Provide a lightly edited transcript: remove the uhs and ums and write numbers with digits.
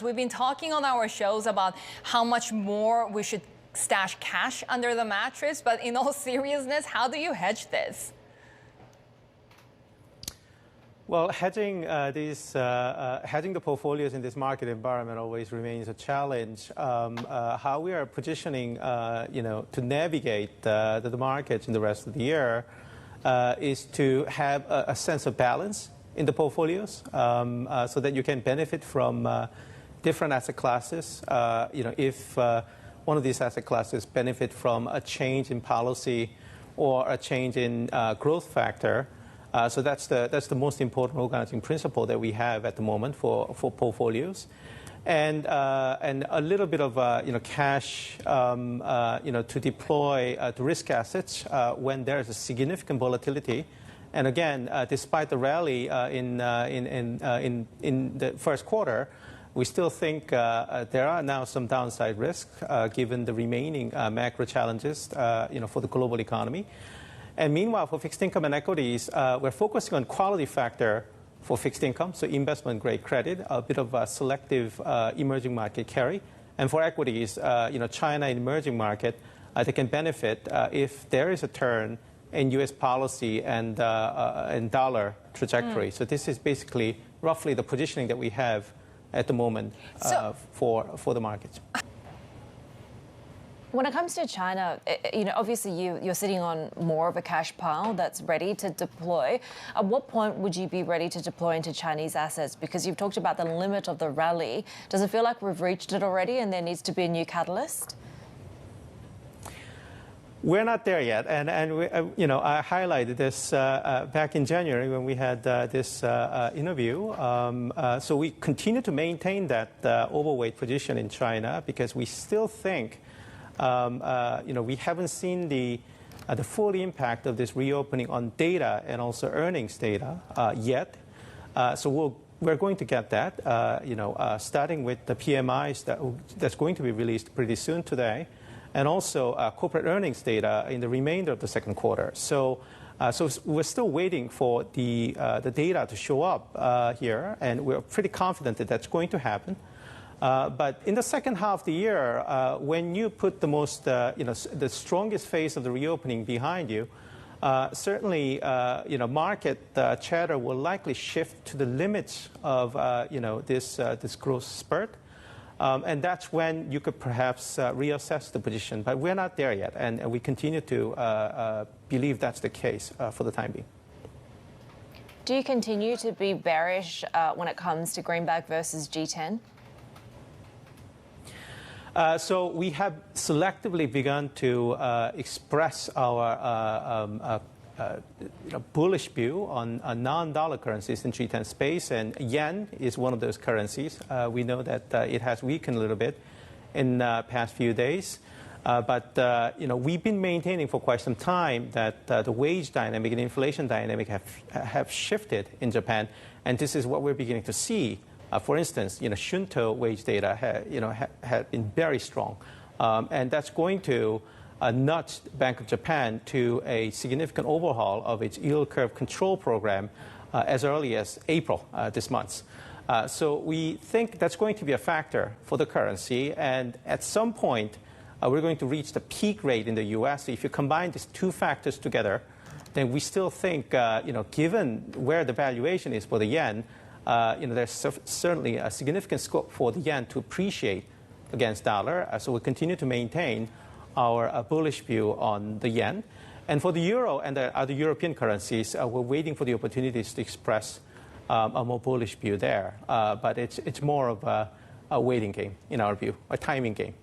We've been talking on our shows about how much more we should stash cash under the mattress, but in all seriousness, how do you hedge this? Well, hedging the portfolios in this market environment always remains a challenge. How we are positioning, to navigate the markets in the rest of the year is to have a sense of balance in the portfolios, so that you can benefit from different asset classes. If one of these asset classes benefit from a change in policy or a change in growth factor. So that's the most important organizing principle that we have at the moment for portfolios, and a little bit of cash to deploy to risk assets when there is a significant volatility. And again, despite the rally in the first quarter, we still think there are now some downside risks given the remaining macro challenges for the global economy. And meanwhile, for fixed income and equities, we're focusing on quality factor for fixed income, so investment grade credit, a bit of a selective emerging market carry. And for equities, China and emerging market, they can benefit if there is a turn in U.S. policy and dollar trajectory. So this is basically roughly the positioning that we have at the moment for the markets. When it comes to China, obviously you're sitting on more of a cash pile that's ready to deploy. At what point would you be ready to deploy into Chinese assets? Because you've talked about the limit of the rally. Does it feel like we've reached it already and there needs to be a new catalyst? We're not there yet, and I highlighted this back in January when we had this interview. So we continue to maintain that overweight position in China because we still think we haven't seen the full impact of this reopening on data and also earnings data yet. So we're going to get that, starting with the PMIs that's going to be released pretty soon today, and also corporate earnings data in the remainder of the second quarter. So we're still waiting for the data to show up here, and we're pretty confident that that's going to happen. But in the second half of the year, when you put the strongest phase of the reopening behind you, certainly, market chatter will likely shift to the limits of, this growth spurt. And that's when you could perhaps reassess the position. But we're not there yet, and we continue to believe that's the case for the time being. Do you continue to be bearish when it comes to greenback versus G10? So we have selectively begun to express our bullish view on non-dollar currencies in G10 space, and yen is one of those currencies. We know that it has weakened a little bit in the past few days. But we've been maintaining for quite some time that the wage dynamic and inflation dynamic have shifted in Japan, and this is what we're beginning to see. For instance, Shunto wage data had been very strong, and that's going to nudge Bank of Japan to a significant overhaul of its yield curve control program as early as April this month. So we think that's going to be a factor for the currency, and at some point we're going to reach the peak rate in the U.S. So if you combine these two factors together, then we still think, given where the valuation is for the yen, there's certainly a significant scope for the yen to appreciate against dollar. So we continue to maintain our bullish view on the yen. And for the euro and the other European currencies, we're waiting for the opportunities to express a more bullish view there. But it's more of a waiting game, in our view, a timing game.